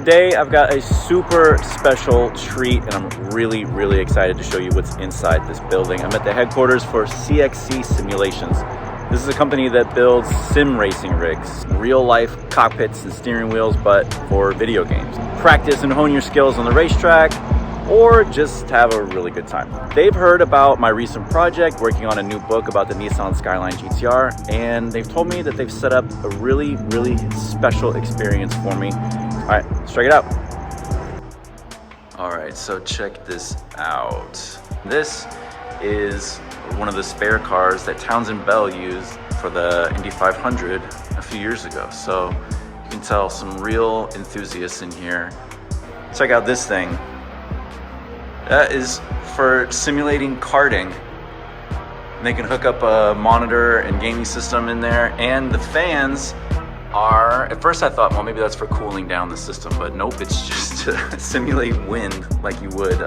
today I've got a super special treat, and I'm really excited to show you what's inside this building. I'm at the headquarters for CXC Simulations. This is a company that builds sim racing rigs, real life cockpits and steering wheels, but for video games. Practice and hone your skills on the racetrack, or just have a really good time. They've heard about my recent project, working on a new book about the Nissan Skyline GT-R, and they've told me that they've set up a really special experience for me. All right, let's check it out. All right, so check this out. This is one of the spare cars that Townsend Bell used for the Indy 500 a few years ago. So you can tell some real enthusiasts in here. Check out this thing. That is for simulating karting. And they can hook up a monitor and gaming system in there, and the fans are, at first I thought, well, maybe that's for cooling down the system, but nope, it's just to simulate wind like you would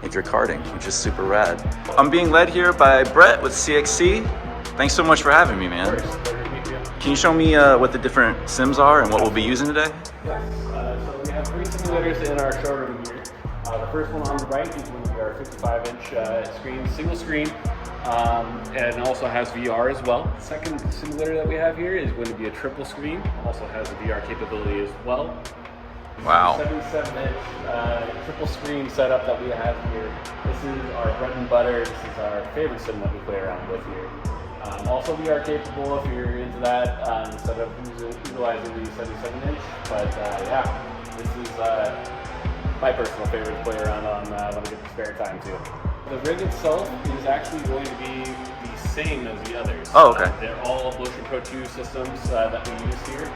if you're karting, which is super rad. I'm being led here by Brett with CXC. Thanks so much for having me, man. Of course, pleasure to meet you. Can you show me what the different sims are and what we'll be using today? Yes, so we have 3 simulators in our showroom here. The first one on the right is going to be our 55-inch screen, single screen, and also has VR as well. The second simulator that we have here is going to be a triple screen, also has a VR capability as well. Wow. 77-inch triple screen setup that we have here. This is our bread and butter. This is our favorite sim that we play around with here. Also VR capable if you're into that, instead of utilizing the 77-inch. But yeah, this is my personal favorite to play around on when I get the spare time too. The rig itself is actually going to be the same as the others. Oh, okay. They're all Motion Pro 2 systems that we use here.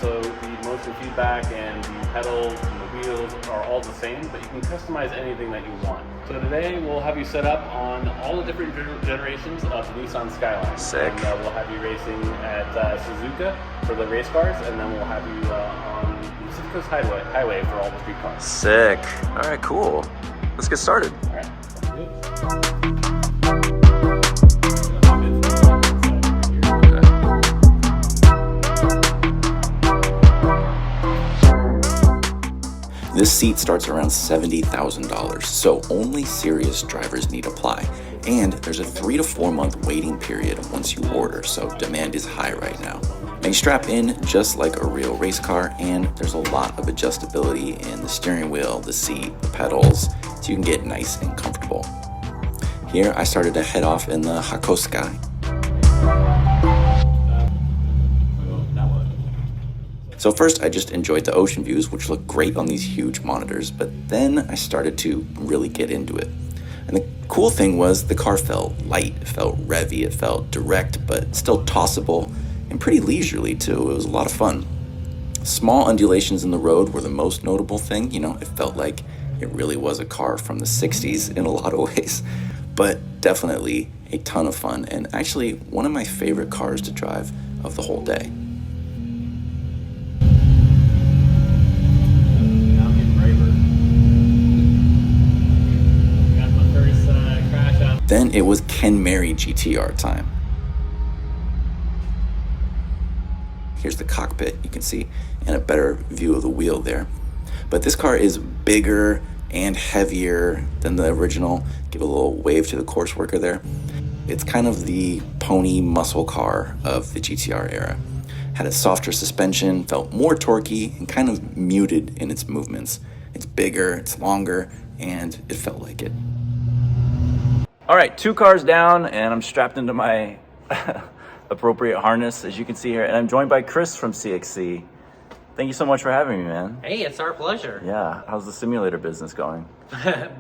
So the motion feedback and the pedals and the wheels are all the same, but you can customize anything that you want. So today we'll have you set up on all the different generations of the Nissan Skyline. Sick. And we'll have you racing at Suzuka for the race cars, and then we'll have you on the Pacific Coast Highway for all the street cars. Sick. All right, cool. Let's get started. All right. This seat starts around $70,000, so only serious drivers need apply. And there's a 3 to 4 month waiting period once you order, so demand is high right now. Now you strap in just like a real race car, and there's a lot of adjustability in the steering wheel, the seat, the pedals, so you can get nice and comfortable. Here I started to head off in the Hakosuka. So first I just enjoyed the ocean views, which look great on these huge monitors, but then I started to really get into it. And the cool thing was the car felt light, it felt revvy, it felt direct, but still tossable and pretty leisurely too. It was a lot of fun. Small undulations in the road were the most notable thing. You know, it felt like it really was a car from the 60s in a lot of ways, but definitely a ton of fun, and actually one of my favorite cars to drive of the whole day. Then it was Kenmeri GT-R time. Here's the cockpit, you can see, and a better view of the wheel there. But this car is bigger and heavier than the original. Give a little wave to the course worker there. It's kind of the pony muscle car of the GT-R era. Had a softer suspension, felt more torquey, and kind of muted in its movements. It's bigger, it's longer, and it felt like it. All right, 2 cars down, and I'm strapped into my appropriate harness, as you can see here, and I'm joined by Chris from CXC. Thank you so much for having me, man. Hey, it's our pleasure. Yeah, how's the simulator business going?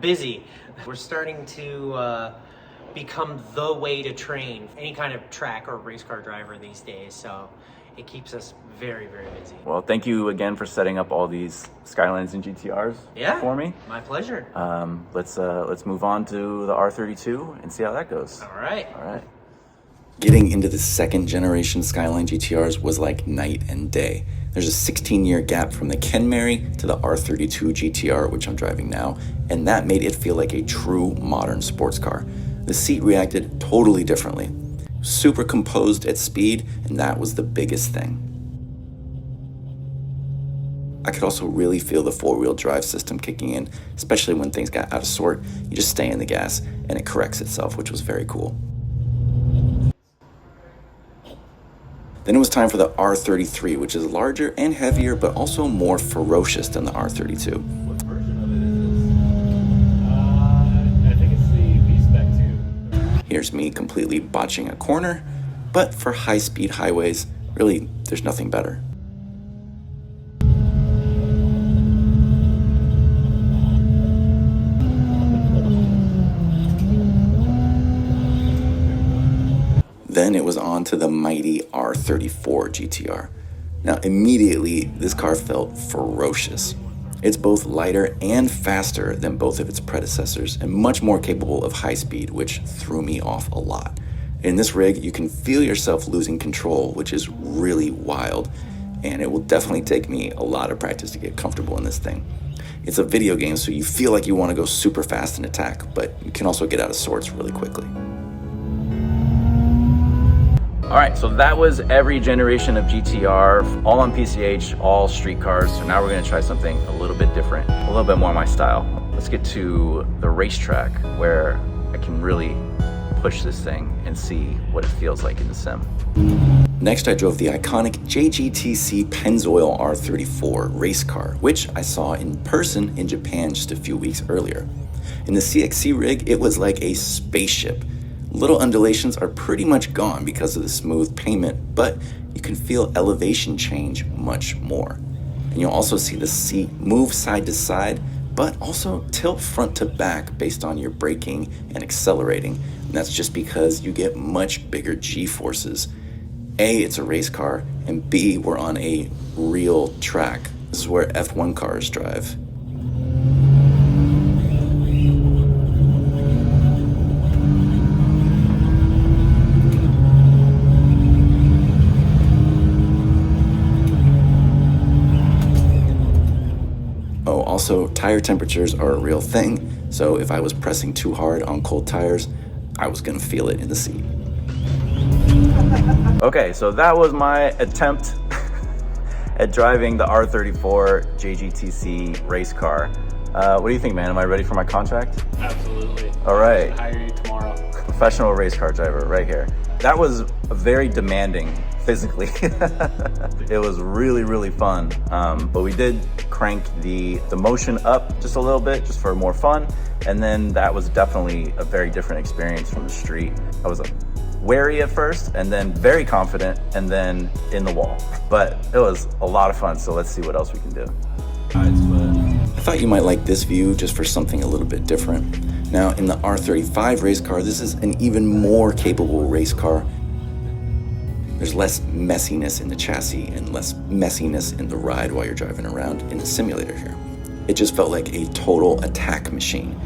Busy. We're starting to become the way to train any kind of track or race car driver these days, so it keeps us very busy. Well, thank you again for setting up all these Skylines and GT-Rs for me. My pleasure. Let's move on to the R32 and see how that goes. All right. Getting into the 2nd generation Skyline GT-Rs was like night and day. There's a 16-year gap from the Kenmeri to the R32 GT-R, which I'm driving now, and that made it feel like a true modern sports car. The seat reacted totally differently. Super composed at speed, and that was the biggest thing. I could also really feel the four-wheel drive system kicking in, especially when things got out of sort. You just stay in the gas and it corrects itself, which was very cool. Then it was time for the R33, which is larger and heavier, but also more ferocious than the R32. What version of it is this? I think it's the V-Spec 2. Here's me completely botching a corner, but for high-speed highways, really, there's nothing better. Then it was on to the mighty R34 GT-R. Now immediately, this car felt ferocious. It's both lighter and faster than both of its predecessors and much more capable of high speed, which threw me off a lot. In this rig, you can feel yourself losing control, which is really wild, and it will definitely take me a lot of practice to get comfortable in this thing. It's a video game, so you feel like you want to go super fast and attack, but you can also get out of sorts really quickly. All right, so that was every generation of GT-R, all on PCH, all street cars. So now we're gonna try something a little bit different, a little bit more my style. Let's get to the racetrack where I can really push this thing and see what it feels like in the sim. Next, I drove the iconic JGTC Pennzoil R34 race car, which I saw in person in Japan just a few weeks earlier. In the CXC rig, it was like a spaceship. Little undulations are pretty much gone because of the smooth pavement, but you can feel elevation change much more. And you'll also see the seat move side to side, but also tilt front to back based on your braking and accelerating. And that's just because you get much bigger G-forces. A, it's a race car, and B, we're on a real track. This is where F1 cars drive. Also, tire temperatures are a real thing, so if I was pressing too hard on cold tires, I was gonna feel it in the seat. Okay, so that was my attempt at driving the R34 JGTC race car. What do you think, man? Am I ready for my contract? Absolutely. All right. I'll hire you tomorrow. Professional race car driver right here. That was very demanding physically. It was really, really fun. But we did crank the motion up just a little bit, just for more fun. And then that was definitely a very different experience from the street. I was wary at first, and then very confident, and then in the wall. But it was a lot of fun, so let's see what else we can do. I thought you might like this view just for something a little bit different. Now, in the R35 race car, this is an even more capable race car. There's less messiness in the chassis and less messiness in the ride while you're driving around in the simulator here. It just felt like a total attack machine.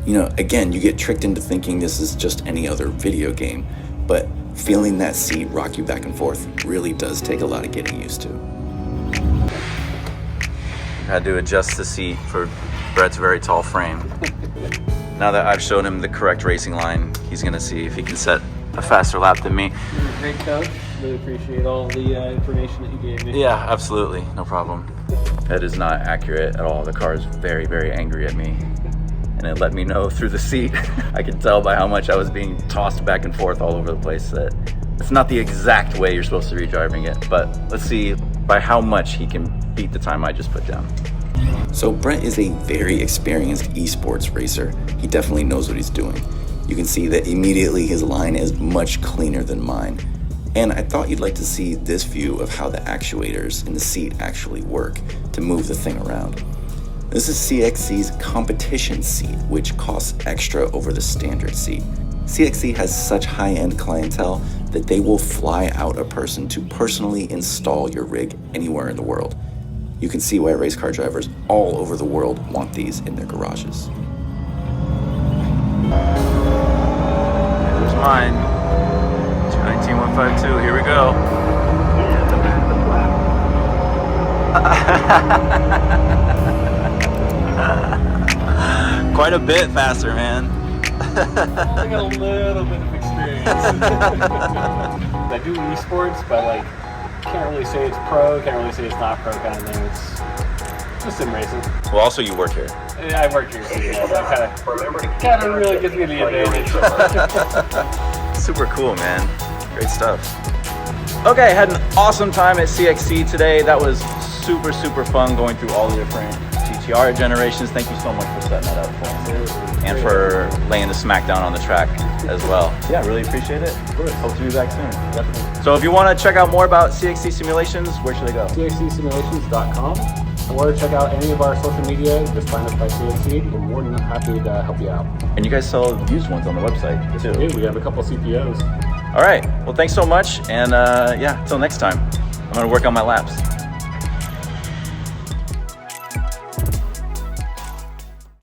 You know, again, you get tricked into thinking this is just any other video game, but feeling that seat rock you back and forth really does take a lot of getting used to. Had to adjust the seat for Brett's very tall frame. Now that I've shown him the correct racing line, he's gonna see if he can set a faster lap than me. You're a great coach. Really appreciate all the information that you gave me. Yeah, absolutely, no problem. That is not accurate at all. The car is very, very angry at me. And it let me know through the seat. I could tell by how much I was being tossed back and forth all over the place that it's not the exact way you're supposed to be driving it, but let's see by how much he can beat the time I just put down. So Brett is a very experienced esports racer. He definitely knows what he's doing. You can see that immediately his line is much cleaner than mine. And I thought you'd like to see this view of how the actuators in the seat actually work to move the thing around. This is CXC's competition seat, which costs extra over the standard seat. CXC has such high-end clientele that they will fly out a person to personally install your rig anywhere in the world. You can see why race car drivers all over the world want these in their garages. There's mine. 215152, here we go. Quite a bit faster, man. I got a little bit of experience. I do esports, but like Can't really say it's pro, can't really say it's not pro kind of thing. It's just sim racing. Well, also you work here. Yeah, I work here, so yeah, that kind of really gives me the advantage. Super cool, man. Great stuff. Okay, I had an awesome time at CXC today. That was super, super fun going through all the different GT-R generations. Thank you so much for setting that up for us. And for laying the smack down on the track as well. Yeah, really appreciate it. Of course. Hope to be back soon. Definitely. So if you want to check out more about CXC Simulations, where should they go? CXCSimulations.com. Or check out any of our social media. Just find us by CXC. We're more than happy to help you out. And you guys sell used ones on the website too. Yeah, we have a couple CPOs. All right. Well, thanks so much. And yeah, until next time, I'm going to work on my laps.